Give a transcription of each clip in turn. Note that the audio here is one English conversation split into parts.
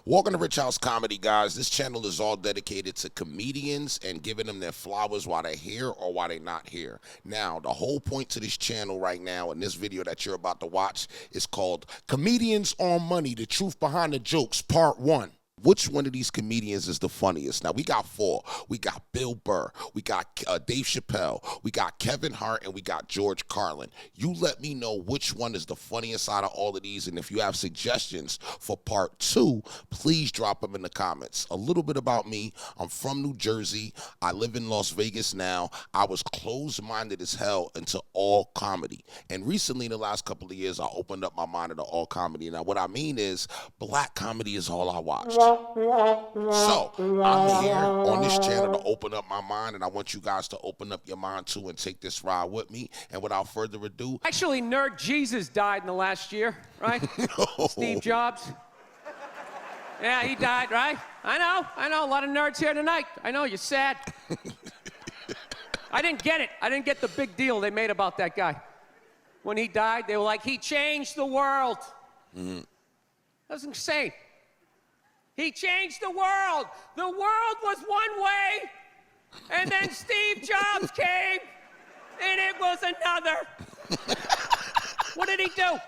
Welcome to Rich House Comedy, guys. This channel is all dedicated to comedians and giving them their flowers while they're here or while they're not here. Now, the whole point to this channel right now, and this video that you're about to watch, is called Comedians on Money, The Truth Behind the Jokes, Part 1. Which one of these comedians is the funniest? Now, we got 4. We got Bill Burr, we got Dave Chappelle, we got Kevin Hart, and we got George Carlin. You let me know which one is the funniest out of all of these, and if you have suggestions for Part 2, please drop them in the comments. A little bit about me. I'm from New Jersey. I live in Las Vegas now. I was closed-minded as hell into all comedy. And recently, in the last couple of years, I opened up my mind to all comedy. Now, what I mean is, black comedy is all I watched. So, I'm here on this channel to open up my mind, and I want you guys to open up your mind too and take this ride with me. And without further ado... Actually, Nerd Jesus died in the last year, right? No. Steve Jobs. Yeah, he died, right? I know, a lot of nerds here tonight. I know, you're sad. I didn't get it. I didn't get the big deal they made about that guy. When he died, they were like, he changed the world. That was insane. He changed the world. The world was one way, and then Steve Jobs came, and it was another. What did he do?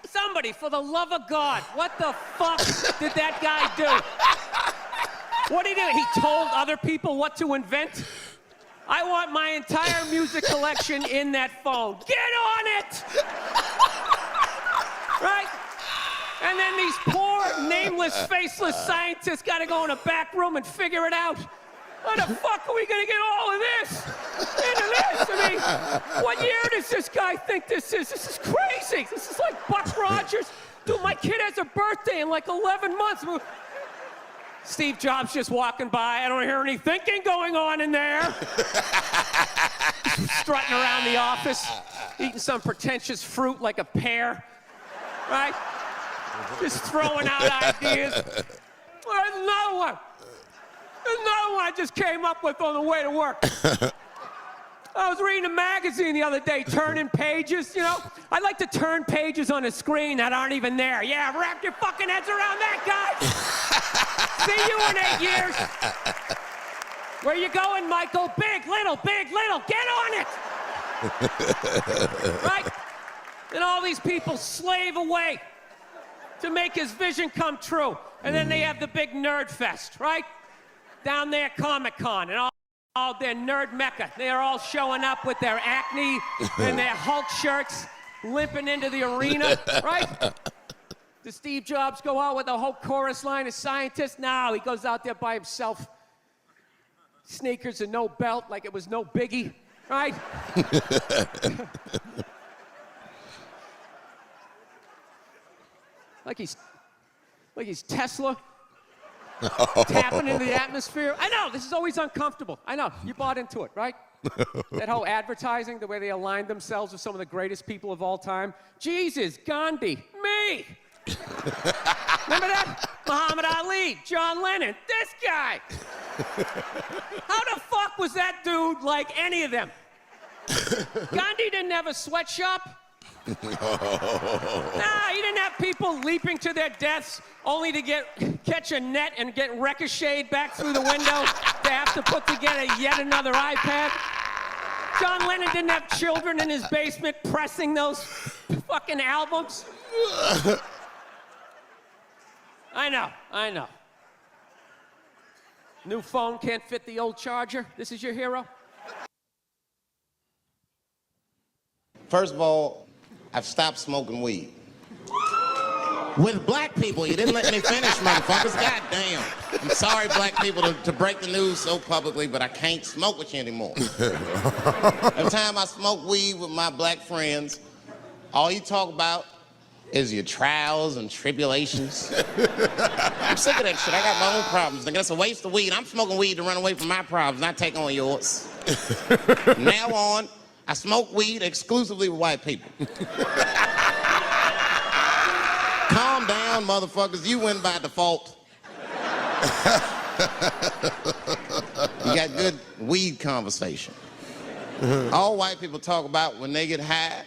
Somebody, for the love of God, what the fuck did that guy do? What did he do? He told other people what to invent? I want my entire music collection in that phone. Get on it! Right? And then these poor, nameless, faceless scientists gotta go in a back room and figure it out. How the fuck are we gonna get all of this into this? I mean, what year does this guy think this is? This is crazy. This is like Buck Rogers. Dude, my kid has a birthday in like 11 months. Steve Jobs just walking by. I don't hear any thinking going on in there. Strutting around the office, eating some pretentious fruit like a pear, right? Just throwing out ideas. Well, there's another one. There's another one I just came up with on the way to work. I was reading a magazine the other day, turning pages, you know? I like to turn pages on a screen that aren't even there. Yeah, wrap your fucking heads around that, guy. See you in 8 years. Where you going, Michael? Big, little, get on it. Right? And all these people slave away to make his vision come true. And then they have the big nerd fest, right? Down there, Comic-Con, and all their nerd mecca. They're all showing up with their acne and their Hulk shirts, limping into the arena, right? Does Steve Jobs go out with a whole chorus line of scientists? No, he goes out there by himself. Sneakers and no belt, like it was no biggie, right? Like he's Tesla, tapping into the atmosphere. I know, this is always uncomfortable. I know, you bought into it, right? That whole advertising, the way they aligned themselves with some of the greatest people of all time. Jesus, Gandhi, me. Remember that? Muhammad Ali, John Lennon, this guy. How the fuck was that dude like any of them? Gandhi didn't have a sweatshop. Nah, he didn't have people leaping to their deaths only to catch a net and get ricocheted back through the window to have to put together yet another iPad. John Lennon didn't have children in his basement pressing those fucking albums. I know. New phone can't fit the old charger. This is your hero? First of all, I've stopped smoking weed. With black people, you didn't let me finish, motherfuckers. God damn. I'm sorry, black people, to break the news so publicly, but I can't smoke with you anymore. Every time I smoke weed with my black friends, all you talk about is your trials and tribulations. I'm sick of that shit. I got my own problems. Nigga, that's a waste of weed. I'm smoking weed to run away from my problems, not take on yours. From now on, I smoke weed exclusively with white people. Calm down, motherfuckers. You win by default. You got good weed conversation. All white people talk about when they get high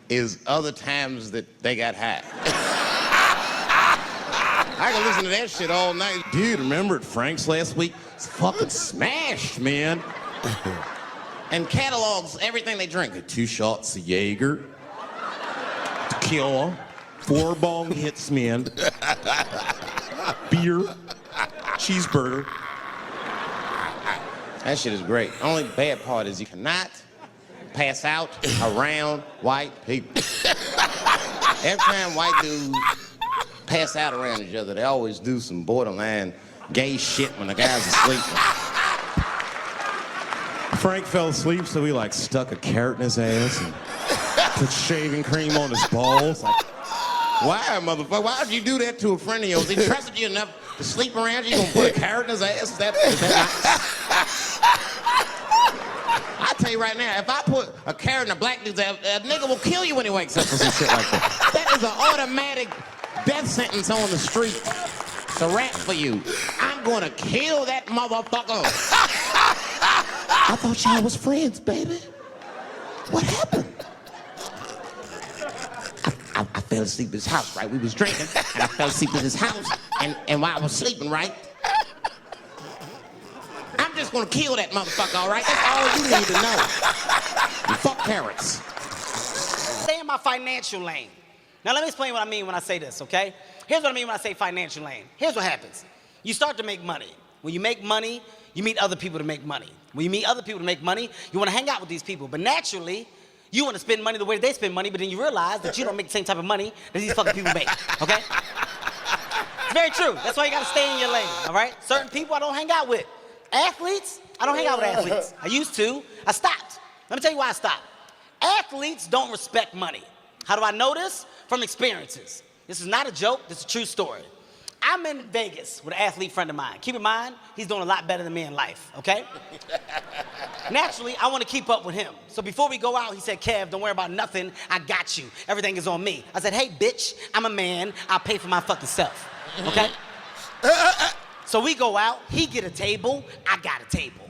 is other times that they got high. I can listen to that shit all night. Dude, remember at Frank's last week? It's fucking smashed, man. And catalogs everything they drink. 2 shots of Jaeger, tequila, 4 bong hits, man. Beer, cheeseburger. That shit is great. Only bad part is you cannot pass out around white people. Every time white dudes pass out around each other, they always do some borderline gay shit when the guy's asleep. Frank fell asleep, so we like stuck a carrot in his ass and put shaving cream on his balls. Like, why, motherfucker? Why'd you do that to a friend of yours? He trusted you enough to sleep around you? You gonna put a carrot in his ass? Is that I tell you right now, if I put a carrot in a black dude's ass, a nigga will kill you when he wakes up for some shit like that. That is an automatic death sentence on the street. It's a rap for you. I'm gonna kill that motherfucker. I thought y'all was friends, baby. What happened? I fell asleep at his house, right? We was drinking, and I fell asleep at his house, and while I was sleeping, right? I'm just gonna kill that motherfucker, all right? That's all you need to know. You fuck carrots. Stay in my financial lane. Now let me explain what I mean when I say this, okay? Here's what I mean when I say financial lane. Here's what happens. You start to make money. When you make money, you meet other people to make money. When you meet other people to make money, you want to hang out with these people. But naturally, you want to spend money the way they spend money, but then you realize that you don't make the same type of money that these fucking people make, okay? It's very true. That's why you got to stay in your lane, all right? Certain people I don't hang out with. Athletes, I don't hang out with athletes. I used to. I stopped. Let me tell you why I stopped. Athletes don't respect money. How do I know this? From experiences. This is not a joke. This is a true story. I'm in Vegas with an athlete friend of mine. Keep in mind, he's doing a lot better than me in life, okay? Naturally, I want to keep up with him. So before we go out, he said, Kev, don't worry about nothing. I got you. Everything is on me. I said, hey, bitch, I'm a man. I'll pay for my fucking self, okay? So we go out. He get a table. I got a table.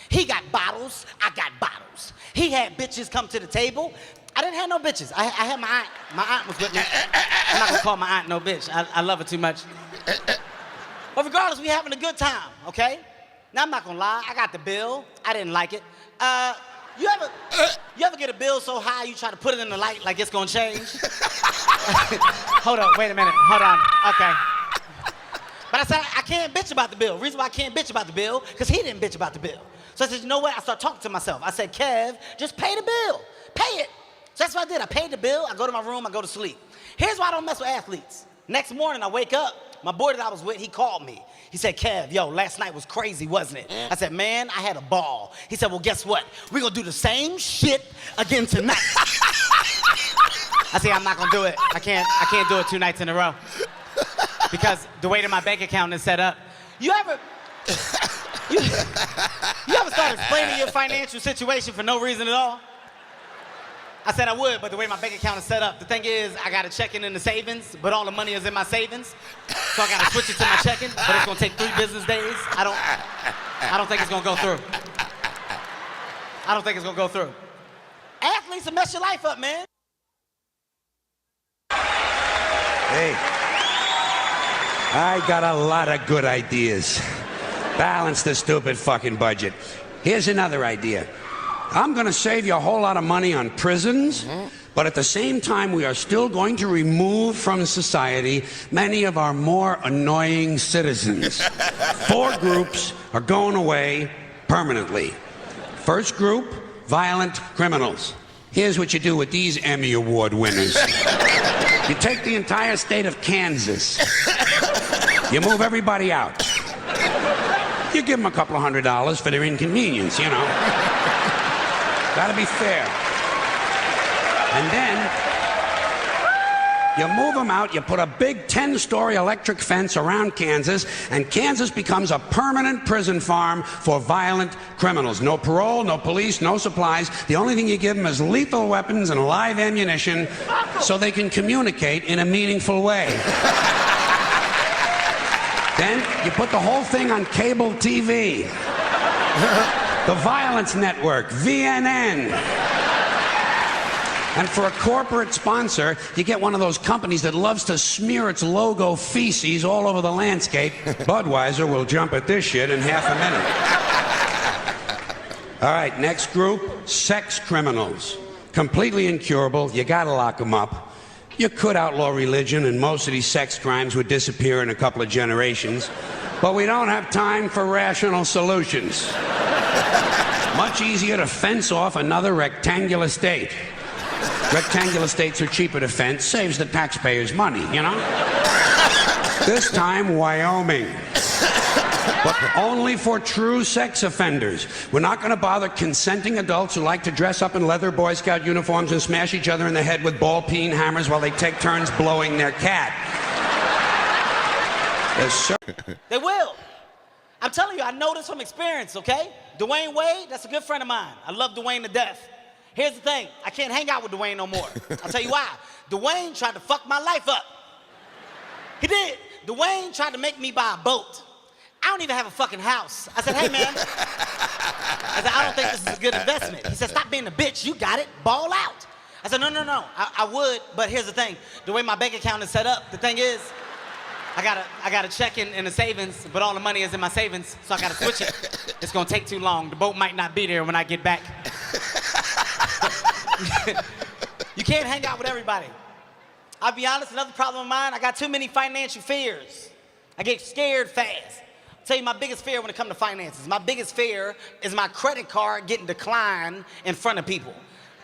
He got bottles. I got bottles. He had bitches come to the table. I didn't have no bitches. I had my aunt. My aunt was with me. I'm not going to call my aunt no bitch. I love her too much. But regardless, we having a good time, okay? Now, I'm not going to lie. I got the bill. I didn't like it. You ever get a bill so high you try to put it in the light like it's going to change? Hold up. Wait a minute. Hold on. Okay. But I said, I can't bitch about the bill. Reason why I can't bitch about the bill, because he didn't bitch about the bill. So I said, you know what? I started talking to myself. I said, Kev, just pay the bill. Pay it. So that's what I did. I paid the bill. I go to my room. I go to sleep. Here's why I don't mess with athletes. Next morning, I wake up. My boy that I was with, he called me. He said, Kev, yo, last night was crazy, wasn't it? I said, man, I had a ball. He said, well, guess what? We're going to do the same shit again tonight. I said, I'm not going to do it. I can't do it 2 nights in a row. Because the way that my bank account is set up. You ever start explaining your financial situation for no reason at all? I said I would, but the way my bank account is set up, the thing is, I got a checking in the savings, but all the money is in my savings. So I got to switch it to my checking, but it's going to take 3 business days. I don't think it's going to go through. I don't think it's going to go through. Athletes will mess your life up, man. Hey, I got a lot of good ideas. Balance the stupid fucking budget. Here's another idea. I'm going to save you a whole lot of money on prisons, but at the same time, we are still going to remove from society many of our more annoying citizens. 4 groups are going away permanently. First group, violent criminals. Here's what you do with these Emmy Award winners. You take the entire state of Kansas. You move everybody out. You give them a couple of $100 for their inconvenience, you know. Gotta be fair. And then, you move them out, you put a big 10-story electric fence around Kansas, and Kansas becomes a permanent prison farm for violent criminals. No parole, no police, no supplies. The only thing you give them is lethal weapons and live ammunition so they can communicate in a meaningful way. Then, you put the whole thing on cable TV. The Violence Network, VNN. And for a corporate sponsor, you get one of those companies that loves to smear its logo feces all over the landscape. Budweiser will jump at this shit in half a minute. All right, next group, sex criminals. Completely incurable, you gotta lock them up. You could outlaw religion and most of these sex crimes would disappear in a couple of generations. But we don't have time for rational solutions. Much easier to fence off another rectangular state. Rectangular states are cheaper to fence, saves the taxpayers money, you know? This time, Wyoming. But only for true sex offenders. We're not going to bother consenting adults who like to dress up in leather Boy Scout uniforms and smash each other in the head with ball-peen hammers while they take turns blowing their cat. They will. I'm telling you, I know this from experience, okay? Dwayne Wade, that's a good friend of mine. I love Dwayne to death. Here's the thing, I can't hang out with Dwayne no more. I'll tell you why. Dwayne tried to fuck my life up. He did. Dwayne tried to make me buy a boat. I don't even have a fucking house. I said, hey man, I said, I don't think this is a good investment. He said, stop being a bitch, you got it, ball out. I said, no, I would, but here's the thing. The way my bank account is set up, the thing is, I got a check in the savings, but all the money is in my savings, so I gotta switch it. It's gonna take too long. The boat might not be there when I get back. You can't hang out with everybody. I'll be honest, another problem of mine, I got too many financial fears. I get scared fast. I'll tell you my biggest fear when it comes to finances. My biggest fear is my credit card getting declined in front of people.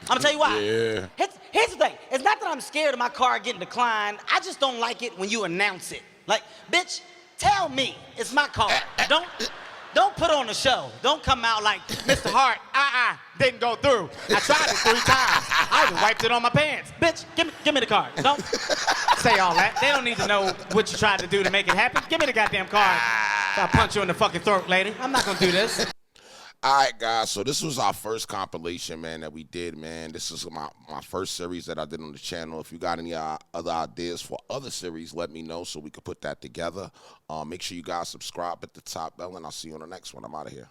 I'm gonna tell you why. Yeah. Here's the thing. It's not that I'm scared of my card getting declined. I just don't like it when you announce it. Like, bitch, tell me it's my card. Don't put on a show. Don't come out like, Mr. Hart, didn't go through. I tried it 3 times. I even wiped it on my pants. Bitch, give me the card. Don't say all that. They don't need to know what you tried to do to make it happen. Give me the goddamn card. I'll punch you in the fucking throat, lady. I'm not gonna do this. All right, guys, so this was our first compilation, man, that we did, man. This is my first series that I did on the channel. If you got any other ideas for other series, let me know so we could put that together. Make sure you guys subscribe at the top bell, and I'll see you on the next one. I'm out of here.